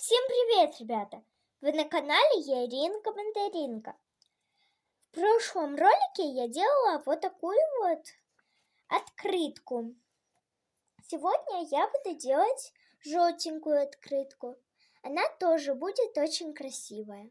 Всем привет, ребята! Вы на канале Яринка-Мандаринка. В прошлом ролике я делала вот такую вот открытку. Сегодня я буду делать желтенькую открытку. Она тоже будет очень красивая.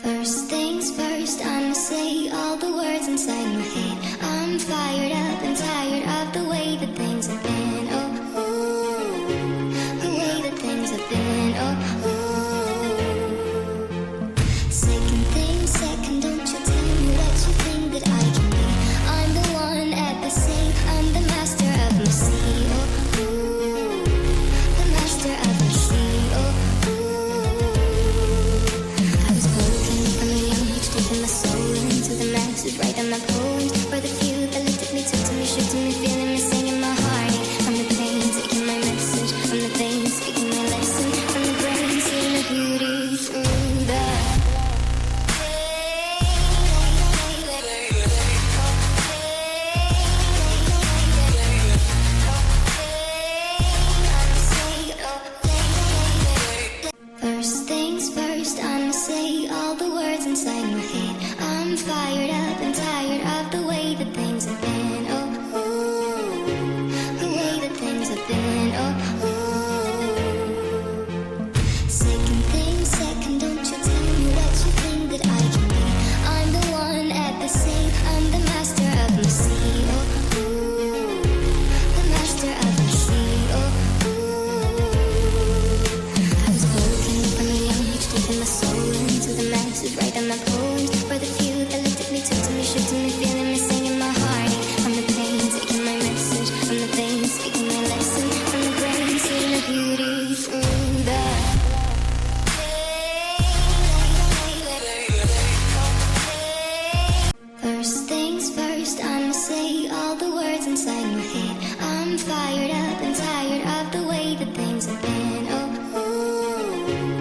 First things first, I'ma say all the words inside my head. I'm fired up and tired of the way that things have been. Oh, ooh, the way that things have been. Oh, ooh. Second thing, second, don't you tell me what you think that I can be. I'm the one at the sea, I'm the master of my sea. Oh, ooh, the master of my sea. Oh, my soul into the masses, write on my poems for the few that looked at me, took to me, shook to me, feeling me, singing my heart. From the pain, taking my message, from the vein, speaking my lesson, from the brain, seeing the beauty through the First things first, I'ma say all the words inside my head. I'm fired up and tired of the way that things have been. Oh, ooh, the way that things have been. Oh, ooh. Second thing, second, don't you tell me what you think that I can be. I'm the one at the sea, I'm the master of my sea. Oh, ooh, the master of my sea. Oh, I was broken from a young age, taking my soul into the masses, write on my poems for the few that looked at me, took to me, shook to me, feeling me, singing my heart. From the pain, taking my message, from the vein, speaking my lesson, from the brain, seeing the beauty through the First things first, I'ma say all the words inside my head. I'm fired up and tired of the way that things have been. Oh, ooh,